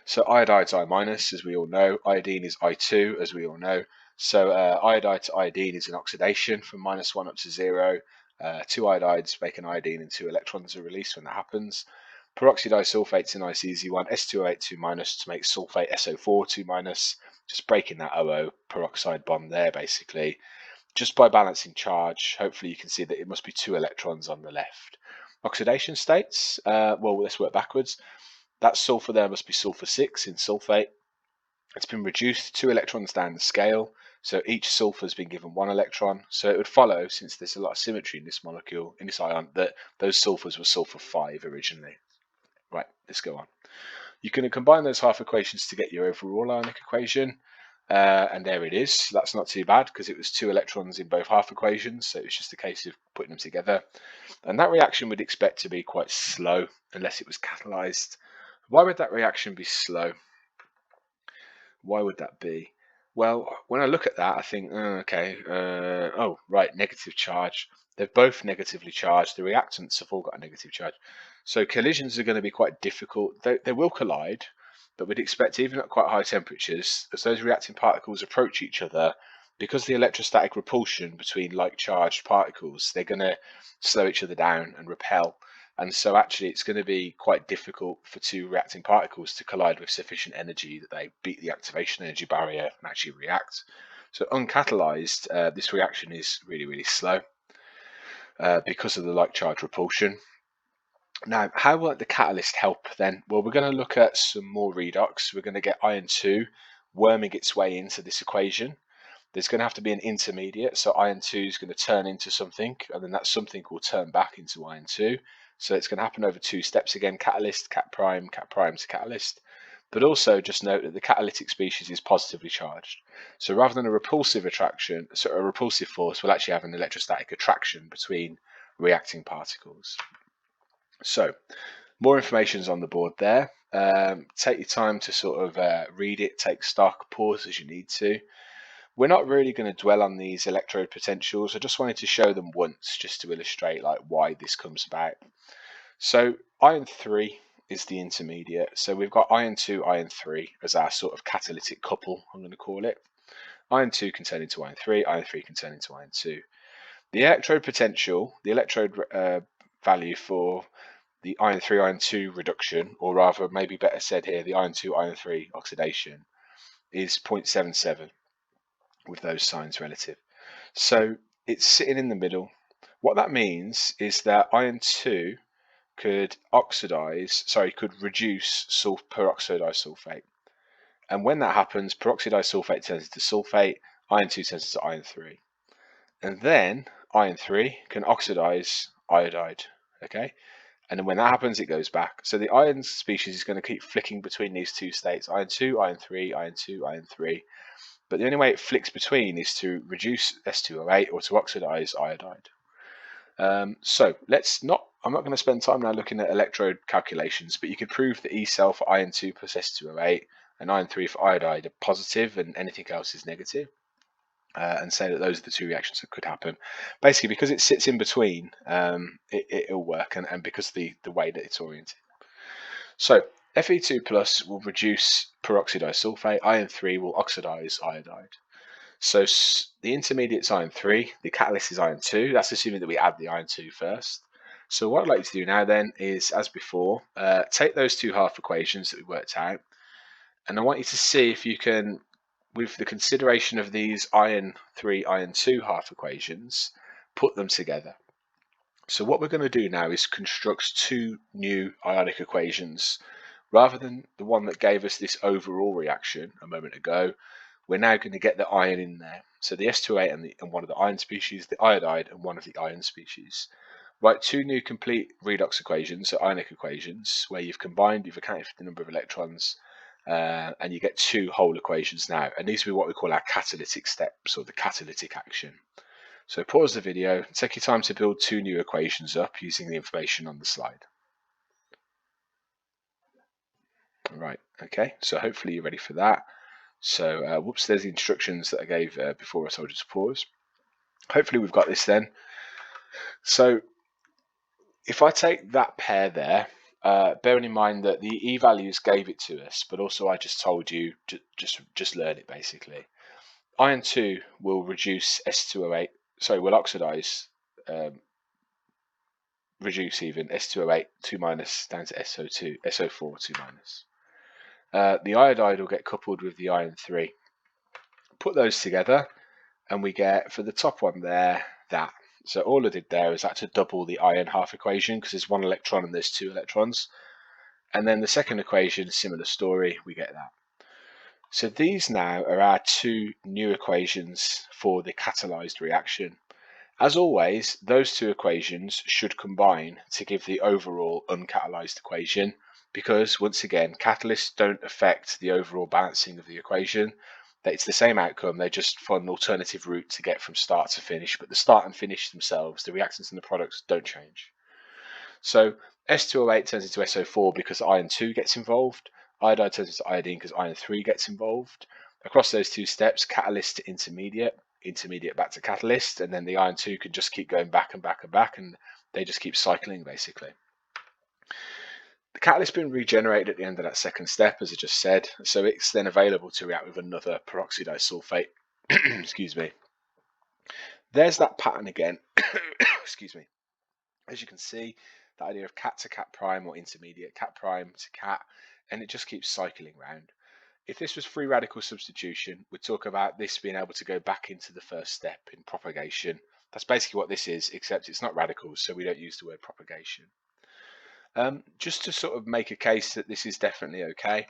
So iodide's I minus, as we all know. Iodine is I2, as we all know. So iodide to iodine is an oxidation from -1 up to 0. Two iodides make an iodine and 2 electrons are released when that happens. Peroxydisulfate's a nice easy one, S2O8 2- to make sulfate SO4 2-. just breaking that OO peroxide bond there basically. Just by balancing charge, hopefully you can see that it must be 2 electrons on the left. Oxidation states, well, let's work backwards. That sulfur there must be sulfur 6 in sulfate. It's been reduced 2 electrons down the scale, so each sulfur has been given 1 electron. So it would follow, since there's a lot of symmetry in this molecule, in this ion, that those sulfurs were sulfur 5 originally. Right, let's go on. You can combine those half equations to get your overall ionic equation. And there it is. That's not too bad because it was 2 electrons in both half equations, so it's just a case of putting them together. And that reaction we'd expect to be quite slow unless it was catalyzed. Why would that reaction be slow? Why would that be? Well, when I look at that, I think, oh, right, negative charge. They're both negatively charged. The reactants have all got a negative charge. So collisions are going to be quite difficult. They will collide, but we'd expect even at quite high temperatures, as those reacting particles approach each other, because the electrostatic repulsion between like charged particles, they're going to slow each other down and repel. And so actually it's going to be quite difficult for 2 reacting particles to collide with sufficient energy that they beat the activation energy barrier and actually react. So uncatalyzed, this reaction is really, really slow because of the like charge repulsion. Now, how will the catalyst help then? Well, we're going to look at some more redox. We're going to get iron 2 worming its way into this equation. There's going to have to be an intermediate, so iron 2 is going to turn into something, and then that something will turn back into iron 2. So it's going to happen over 2 steps again, catalyst, cat prime to catalyst. But also just note that the catalytic species is positively charged. So rather than a repulsive attraction, so a repulsive force, we'll actually have an electrostatic attraction between reacting particles. So more information is on the board there. Take your time to sort of read it, take stock, pause as you need to. We're not really going to dwell on these electrode potentials. I just wanted to show them once just to illustrate like why this comes about. So iron 3 is the intermediate. So we've got iron 2, iron 3 as our sort of catalytic couple, I'm going to call it. Iron 2 can turn into iron 3 can turn into iron 2. The electrode potential, the electrode value for the iron 3, iron 2 reduction, or rather maybe better said here, the iron 2, iron 3 oxidation is 0.77 with those signs relative. So it's sitting in the middle. What that means is that iron 2 could reduce peroxydisulphate. And when that happens, peroxydisulphate turns into sulfate, iron 2 turns into iron 3. And then iron 3 can oxidize iodide, okay? And then when that happens, it goes back. So the iron species is going to keep flicking between these 2 states, iron 2, iron 3, iron 2, iron 3. But the only way it flicks between is to reduce S2O8 or to oxidize iodide. So I'm not going to spend time now looking at electrode calculations, but you could prove that E cell for iron 2 plus S2O8 and iron 3 for iodide are positive and anything else is negative. And say that those are the 2 reactions that could happen. Basically, because it sits in between, it'll work, and because of the way that it's oriented. So Fe2 plus will reduce peroxydisulphate, iron 3 will oxidize iodide. So the intermediate's iron 3, the catalyst is iron 2. That's assuming that we add the iron 2 first. So what I'd like you to do now then is, as before, take those 2 half equations that we worked out, and I want you to see if you can, with the consideration of these iron 3, iron 2 half equations, put them together. So what we're going to do now is construct 2 new ionic equations. Rather than the one that gave us this overall reaction a moment ago, we're now going to get the iron in there. So the S2O8 and one of the iron species, the iodide and one of the iron species. Write 2 new complete redox equations, so ionic equations, where you've accounted for the number of electrons, and you get 2 whole equations now. And these will be what we call our catalytic steps, or the catalytic action. So pause the video, take your time to build 2 new equations up using the information on the slide. Right, okay, so hopefully you're ready for that. So, whoops, there's the instructions that I gave before I told you to pause. Hopefully we've got this then. So, if I take that pair there, bearing in mind that the E values gave it to us, but also I just told you to just learn it basically. Iron 2 will reduce S2O8, will oxidize, reduce even S2O8 2 minus down to SO4 2 minus. The iodide will get coupled with the iron 3. put those together and we get, for the top one there, that. So all I did there is to double the iron half equation because there's one electron and there's two electrons. And then the second equation, similar story, we get that. So these now are our two new equations for the catalyzed reaction. As always, those two equations should combine to give the overall uncatalyzed equation because, once again, catalysts don't affect the overall balancing of the equation. It's the same outcome, they just find an alternative route to get from start to finish, but the start and finish themselves, the reactants and the products, don't change. So S2O8 turns into SO4 because iron 2 gets involved, iodide turns into iodine because iron 3 gets involved. Across those two steps, catalyst to intermediate, intermediate back to catalyst, and then the iron 2 can just keep going back and back and back, and they just keep cycling basically. The catalyst been regenerated at the end of that second step, as I just said, so it's then available to react with another peroxydisulphate. Excuse me. There's that pattern again. Excuse me. As you can see, the idea of cat to cat prime or intermediate cat prime to cat, and it just keeps cycling round. If this was free radical substitution, we'd talk about this being able to go back into the first step in propagation. That's basically what this is, except it's not radicals, so we don't use the word propagation. Just to sort of make a case that this is definitely okay,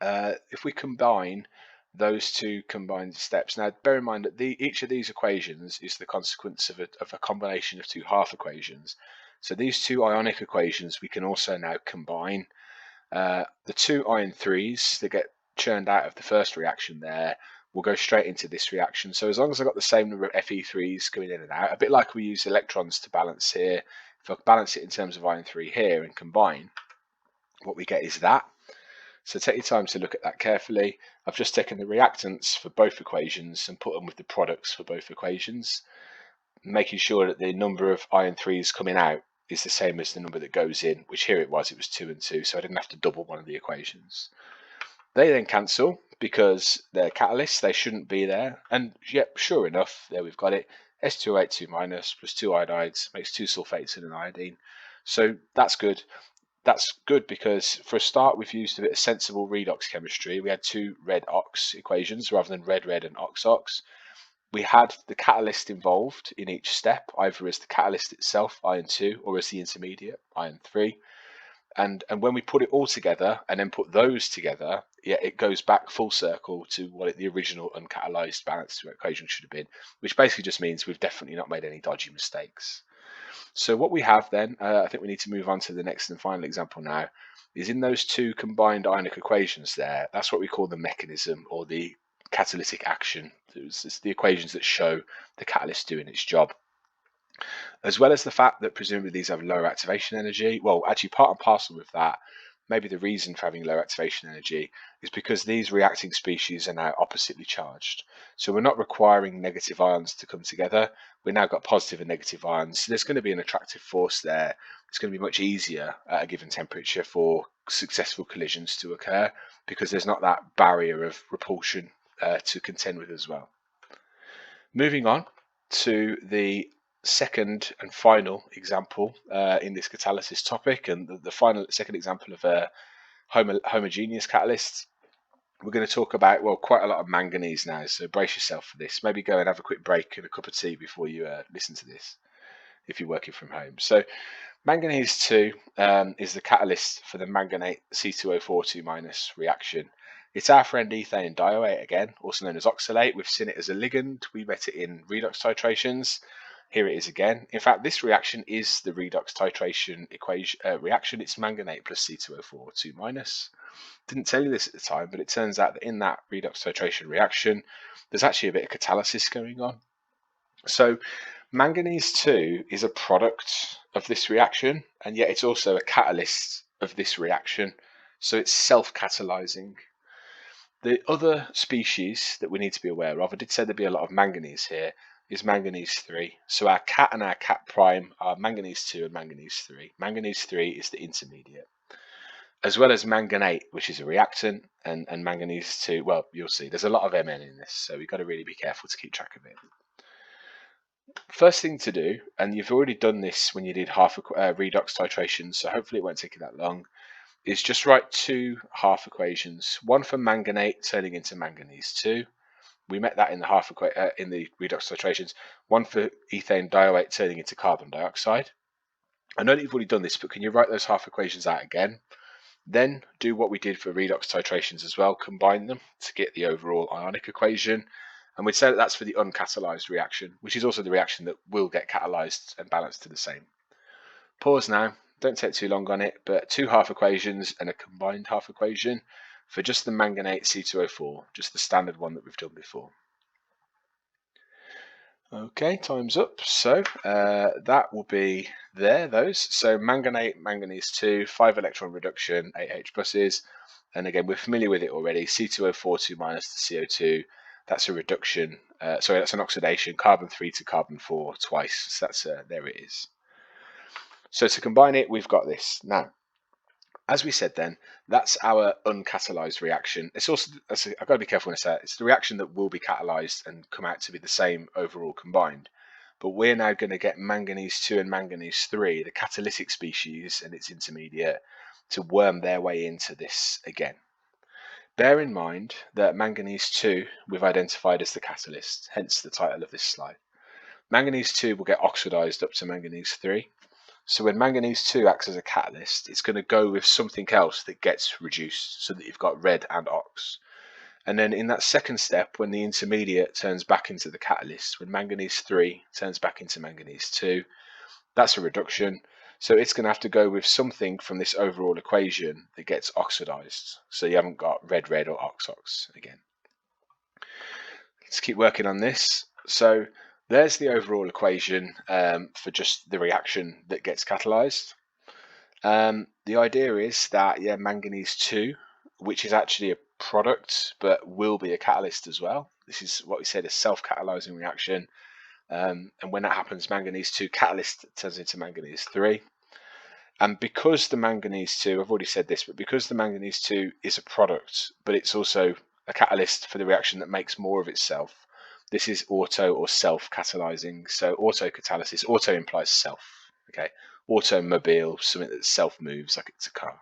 if we combine those two combined steps. Now, bear in mind that each of these equations is the consequence of a combination of two half equations. So these two ionic equations we can also now combine. The two iron 3s that get churned out of the first reaction there will go straight into this reaction. So as long as I've got the same number of Fe3s coming in and out, a bit like we use electrons to balance here, if I balance it in terms of iron 3 here and combine, what we get is that. So take your time to look at that carefully. I've just taken the reactants for both equations and put them with the products for both equations, making sure that the number of iron 3s coming out is the same as the number that goes in, which here it was 2 and 2, so I didn't have to double one of the equations. They then cancel because they're catalysts, they shouldn't be there, and yep, sure enough, there we've got it. S2O8 2 minus plus 2 iodides makes 2 sulfates and an iodine. So that's good. That's good because for a start we've used a bit of sensible redox chemistry. We had two red ox equations rather than red and ox. We had the catalyst involved in each step, either as the catalyst itself, iron 2, or as the intermediate, iron 3. And when we put it all together and then put those together, yeah, it goes back full circle to what the original uncatalyzed balanced equation should have been, which basically just means we've definitely not made any dodgy mistakes. So what we have then, I think we need to move on to the next and final example now, is in those two combined ionic equations there, that's what we call the mechanism or the catalytic action. It's the equations that show the catalyst doing its job. As well as the fact that presumably these have lower activation energy, well, actually part and parcel with that, maybe the reason for having low activation energy is because these reacting species are now oppositely charged. So we're not requiring negative ions to come together. We've now got positive and negative ions. So there's going to be an attractive force there. It's going to be much easier at a given temperature for successful collisions to occur because there's not that barrier of repulsion to contend with as well. Moving on to the second and final example in this catalysis topic, and the second example of a homogeneous catalyst. We're going to talk about, well, quite a lot of manganese now, so brace yourself for this. Maybe go and have a quick break and a cup of tea before you listen to this if you're working from home. So manganese 2 is the catalyst for the manganate C2O4 2- reaction. It's our friend ethanedioate again, also known as oxalate. We've seen it as a ligand. We met it in redox titrations. Here it is again. In fact, this reaction is the redox titration equation reaction. It's manganate plus C2O4 2-. Didn't tell you this at the time, but it turns out that in that redox titration reaction, there's actually a bit of catalysis going on. So manganese 2 is a product of this reaction, and yet it's also a catalyst of this reaction. So it's self-catalyzing. The other species that we need to be aware of, I did say there'd be a lot of manganese here, is manganese 3. So our cat and our cat prime are manganese 2 and manganese 3. Manganese 3 is the intermediate. As well as manganate, which is a reactant, and manganese 2, well, you'll see, there's a lot of Mn in this, so we've got to really be careful to keep track of it. First thing to do, and you've already done this when you did redox titration, so hopefully it won't take you that long, is just write two half equations, one for manganate turning into manganese 2, We met that in the in the redox titrations. One for ethanedioate turning into carbon dioxide. I know that you've already done this, but can you write those half equations out again? Then do what we did for redox titrations as well, combine them to get the overall ionic equation. And we'd say that that's for the uncatalyzed reaction, which is also the reaction that will get catalyzed and balanced to the same. Pause now, don't take too long on it, but two half equations and a combined half equation for just the manganate C2O4, just the standard one that we've done before. Okay, time's up. So that will be those. So manganate, manganese 2, 5 electron reduction, 8 H pluses. And again, we're familiar with it already. C2O4 2 minus to CO2. That's a reduction. Sorry, that's an oxidation. Carbon 3 to carbon 4 twice. So that's there it is. So to combine it, we've got this. Now, as we said then, that's our uncatalyzed reaction. It's also, I've got to be careful when I say it, it's the reaction that will be catalyzed and come out to be the same overall combined. But we're now going to get manganese 2 and manganese 3, the catalytic species and its intermediate, to worm their way into this again. Bear in mind that manganese 2 we've identified as the catalyst, hence the title of this slide. Manganese 2 will get oxidized up to manganese 3. So when manganese 2 acts as a catalyst, it's going to go with something else that gets reduced so that you've got red and ox. And then in that second step, when the intermediate turns back into the catalyst, when manganese 3 turns back into manganese 2, that's a reduction. So it's going to have to go with something from this overall equation that gets oxidized. So you haven't got red, red or ox, ox again. Let's keep working on this. So there's the overall equation for just the reaction that gets catalyzed. The idea is that, manganese 2, which is actually a product but will be a catalyst as well. This is what we said, a self-catalyzing reaction. And when that happens, manganese 2 catalyst turns into manganese 3. And because the manganese 2, I've already said this, but because the manganese 2 is a product, but it's also a catalyst for the reaction that makes more of itself, this is auto or self-catalyzing. So autocatalysis, auto implies self, okay? Automobile, something that self-moves, like it's a car.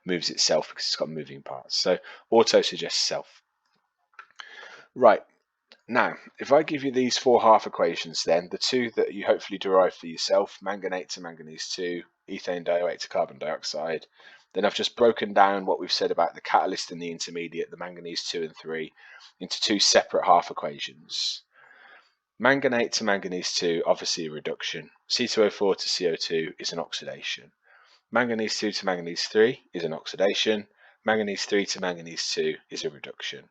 Moves itself because it's got moving parts. So auto suggests self. Right, now, if I give you these 4 half equations then, the two that you hopefully derive for yourself, manganate to manganese 2, ethanedioate to carbon dioxide, then I've just broken down what we've said about the catalyst and the intermediate, the manganese 2 and 3, into 2 separate half equations. Manganate to manganese 2, obviously a reduction. C2O4 to CO2 is an oxidation. Manganese 2 to manganese 3 is an oxidation. Manganese 3 to manganese 2 is a reduction.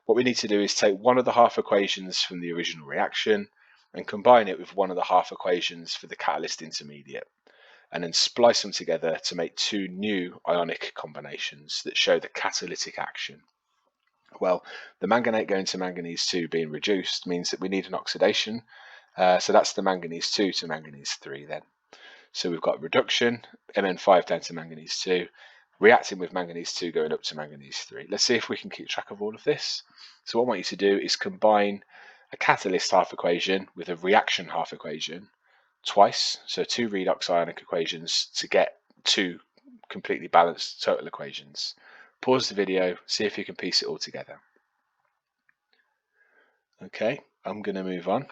What we need to do is take one of the half equations from the original reaction and combine it with one of the half equations for the catalyst intermediate, and then splice them together to make 2 new ionic combinations that show the catalytic action. Well, the manganate going to manganese 2 being reduced means that we need an oxidation, so that's the manganese 2 to manganese 3 then. So we've got reduction, Mn5 down to manganese 2, reacting with manganese 2 going up to manganese 3. Let's see if we can keep track of all of this. So what I want you to do is combine a catalyst half equation with a reaction half equation twice, so 2 redox ionic equations to get 2 completely balanced total equations. Pause the video, see if you can piece it all together. Okay, I'm going to move on.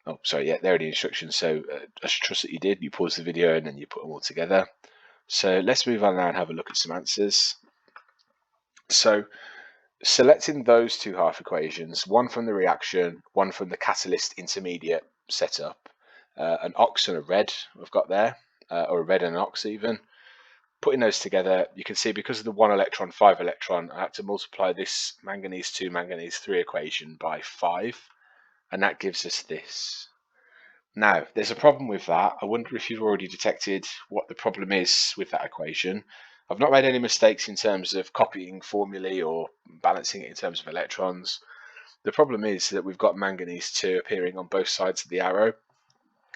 Oh, sorry, there are the instructions. So I should trust that you did. You pause the video and then you put them all together. So let's move on now and have a look at some answers. So selecting those 2 half equations, one from the reaction, one from the catalyst intermediate setup, an ox and a red we've got there, or a red and an ox even. Putting those together, you can see because of the 1 electron, 5 electron, I had to multiply this manganese 2, manganese 3 equation by 5, and that gives us this. Now, there's a problem with that. I wonder if you've already detected what the problem is with that equation. I've not made any mistakes in terms of copying formulae or balancing it in terms of electrons. The problem is that we've got manganese 2 appearing on both sides of the arrow.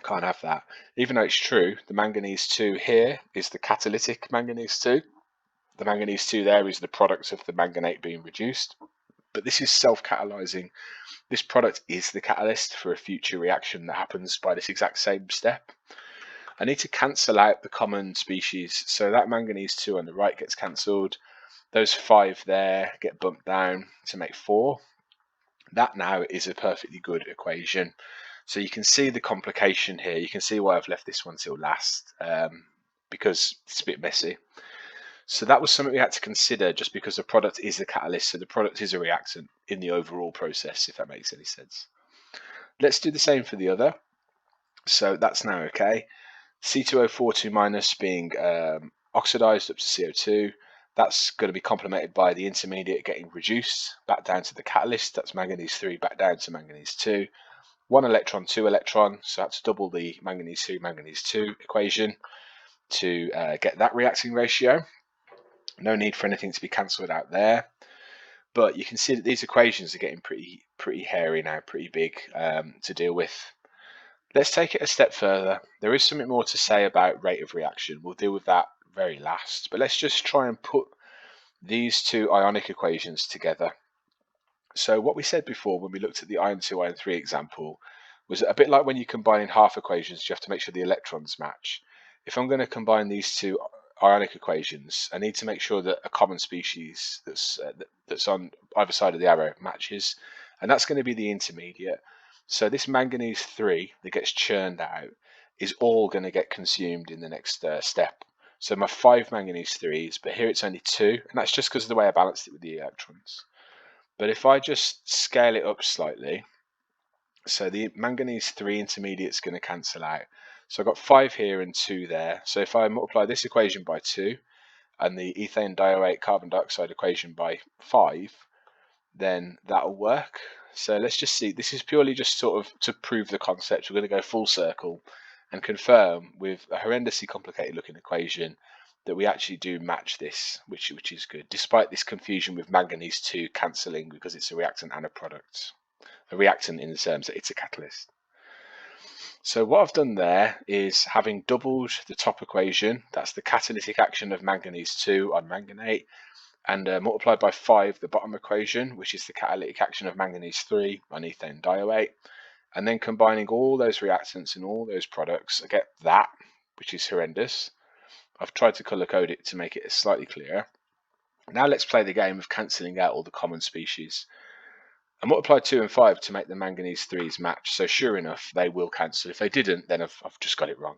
Can't have that. Even though it's true, the manganese 2 here is the catalytic manganese 2. The manganese 2 there is the product of the manganate being reduced. But this is self-catalyzing. This product is the catalyst for a future reaction that happens by this exact same step. I need to cancel out the common species. So that manganese 2 on the right gets cancelled. Those 5 there get bumped down to make 4. That now is a perfectly good equation. So you can see the complication here. You can see why I've left this one till last, because it's a bit messy. So that was something we had to consider, just because the product is the catalyst, so the product is a reactant in the overall process, if that makes any sense. Let's do the same for the other. So that's now okay. C2O42 minus being oxidized up to CO2. That's going to be complemented by the intermediate getting reduced back down to the catalyst. That's manganese 3 back down to manganese 2. 1 electron, 2 electron. So that's double the manganese 3, manganese 2 equation to get that reacting ratio. No need for anything to be cancelled out there. But you can see that these equations are getting pretty hairy now, pretty big to deal with. Let's take it a step further. There is something more to say about rate of reaction. We'll deal with that very last. But let's just try and put these two ionic equations together. So what we said before when we looked at the iron 2, iron 3 example was a bit like when you combine half equations, you have to make sure the electrons match. If I'm going to combine these two ionic equations, I need to make sure that a common species that's on either side of the arrow matches, and that's going to be the intermediate. So this manganese 3 that gets churned out is all going to get consumed in the next step. So my 5 manganese 3s, but here it's only 2, and that's just because of the way I balanced it with the electrons. But if I just scale it up slightly, so the manganese 3 intermediate is going to cancel out. So I've got 5 here and 2 there. So if I multiply this equation by 2 and the ethanedioate carbon dioxide equation by 5, then that'll work. So let's just see. This is purely just sort of to prove the concept. We're going to go full circle and confirm with a horrendously complicated looking equation that we actually do match this, which is good, despite this confusion with manganese 2 cancelling because it's a reactant and a product. A reactant in the terms that it's a catalyst. So what I've done there is, having doubled the top equation, that's the catalytic action of manganese 2 on manganate, and multiplied by 5 the bottom equation, which is the catalytic action of manganese 3 on ethanedioate, and then combining all those reactants and all those products, I get that, which is horrendous. I've tried to colour code it to make it slightly clearer. Now let's play the game of cancelling out all the common species. I multiplied 2 and 5 to make the manganese 3s match, so sure enough, they will cancel. If they didn't, then I've just got it wrong.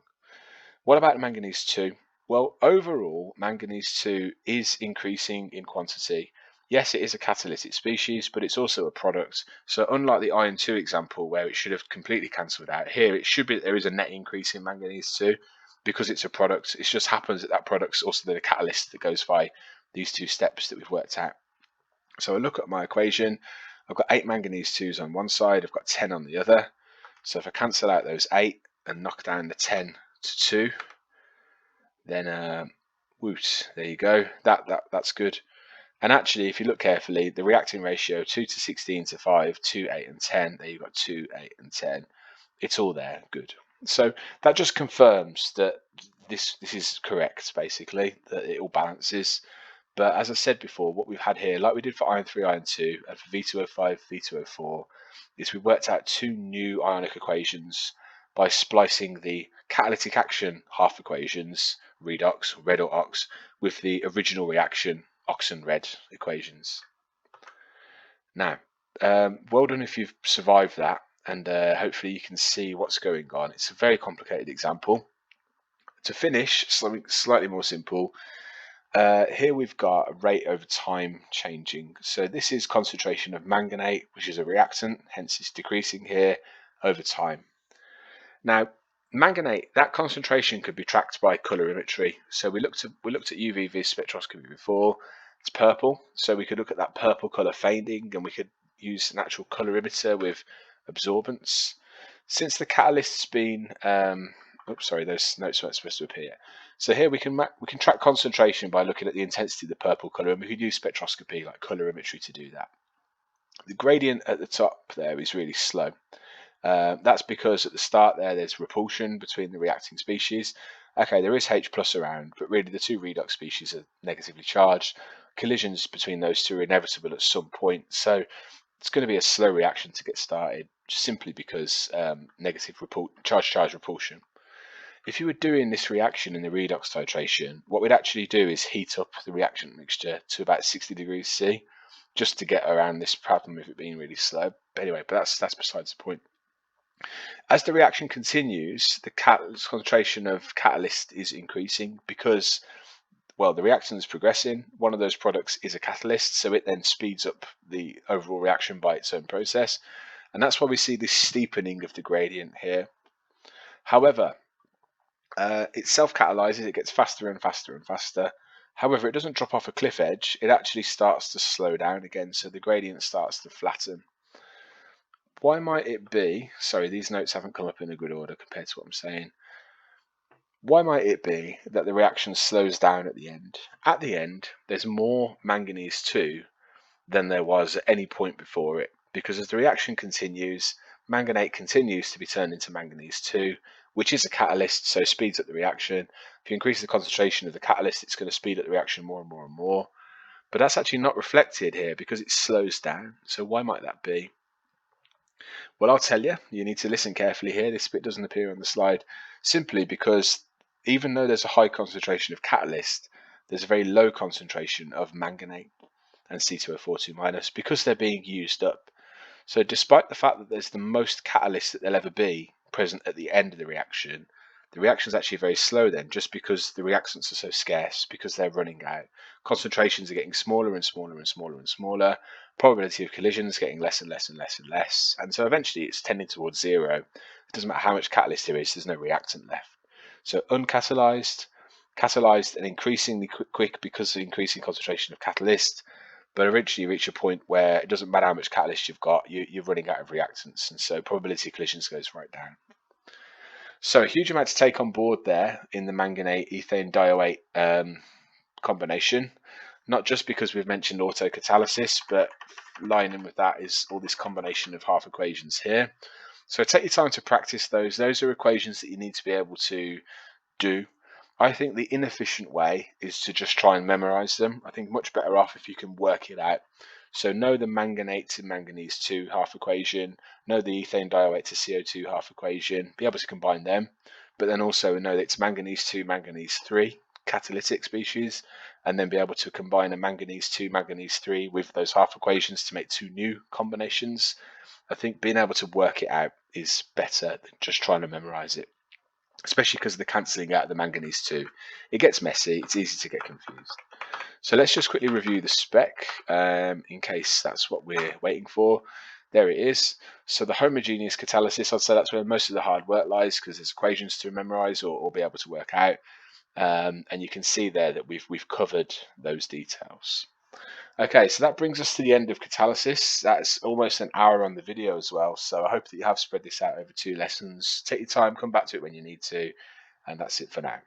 What about manganese 2? Well, overall, manganese 2 is increasing in quantity. Yes, it is a catalytic species, but it's also a product. So unlike the iron 2 example, where it should have completely cancelled out, here it should be there is a net increase in manganese 2 because it's a product. It just happens that that product's also the catalyst that goes by these two steps that we've worked out. So I look at my equation. I've got 8 manganese 2s on one side, I've got 10 on the other. So if I cancel out those 8 and knock down the 10 to 2, then woot, there you go. That's good. And actually, if you look carefully, the reacting ratio 2 to 16 to 5, 2, 8 and 10, there you've got 2, 8 and 10. It's all there, good. So that just confirms that this is correct, basically, that it all balances. But as I said before, what we've had here, like we did for iron 3, iron 2, and for V2O5, V2O4, is we worked out 2 new ionic equations by splicing the catalytic action half equations, redox, red or ox, with the original reaction, ox and red equations. Now, well done if you've survived that, and hopefully you can see what's going on. It's a very complicated example. To finish, something slightly more simple. Here we've got a rate over time changing. So this is concentration of manganate, which is a reactant, hence it's decreasing here over time. Now, manganate, that concentration could be tracked by colorimetry. So we looked at UV-vis spectroscopy before. It's purple, so we could look at that purple color fading, and we could use an actual colorimeter with absorbance. Since the catalyst's been oops, sorry, those notes weren't supposed to appear. So here we can track concentration by looking at the intensity of the purple colour, and we could use spectroscopy like colorimetry to do that. The gradient at the top there is really slow. That's because at the start there's repulsion between the reacting species. Okay, there is H plus around, but really the 2 redox species are negatively charged. Collisions between those 2 are inevitable at some point, so it's going to be a slow reaction to get started, simply because negative charge repulsion. If you were doing this reaction in the redox titration, what we'd actually do is heat up the reactant mixture to about 60 degrees C, just to get around this problem of it being really slow. But that's besides the point. As the reaction continues, the concentration of catalyst is increasing because, well, the reaction is progressing. One of those products is a catalyst, so it then speeds up the overall reaction by its own process. And that's why we see this steepening of the gradient here. However, it self-catalyzes, it gets faster and faster and faster. However, it doesn't drop off a cliff edge, it actually starts to slow down again, so the gradient starts to flatten. Why might it be, sorry, these notes haven't come up in a good order compared to what I'm saying. Why might it be that the reaction slows down at the end? At the end, there's more manganese 2 than there was at any point before it, because as the reaction continues, manganate continues to be turned into manganese 2, which is a catalyst, so speeds up the reaction. If you increase the concentration of the catalyst, it's going to speed up the reaction more and more and more. But that's actually not reflected here because it slows down. So why might that be? Well, I'll tell you, you need to listen carefully here. This bit doesn't appear on the slide, simply because even though there's a high concentration of catalyst, there's a very low concentration of manganate and C2O42- because they're being used up. So despite the fact that there's the most catalyst that there'll ever be present at the end of the reaction is actually very slow then, just because the reactants are so scarce, because they're running out. Concentrations are getting smaller and smaller and smaller and smaller. Probability of collisions getting less and less and less and less. And so eventually it's tending towards zero. It doesn't matter how much catalyst there is, there's no reactant left. So uncatalyzed, catalyzed, and increasingly quick because of increasing concentration of catalyst. But eventually you reach a point where it doesn't matter how much catalyst you've got, you're running out of reactants, and so probability of collisions goes right down. So a huge amount to take on board there in the manganate ethanedioate combination, not just because we've mentioned autocatalysis, but lying in with that is all this combination of half equations here. So take your time to practice those. Those are equations that you need to be able to do. I think the inefficient way is to just try and memorize them. I think much better off if you can work it out. So know the manganate to manganese 2 half equation, know the ethanedioate to CO2 half equation, be able to combine them, but then also know that it's manganese 2, manganese 3 catalytic species, and then be able to combine a manganese 2, manganese 3 with those half equations to make 2 new combinations. I think being able to work it out is better than just trying to memorize it, especially because of the cancelling out of the manganese 2. It gets messy, it's easy to get confused. So let's just quickly review the spec in case that's what we're waiting for. There it is. So the homogeneous catalysis, I'd say that's where most of the hard work lies, because there's equations to memorize or be able to work out. And you can see there that we've covered those details. Okay, so that brings us to the end of catalysis. That's almost an hour on the video as well. So I hope that you have spread this out over 2 lessons. Take your time, come back to it when you need to. And that's it for now.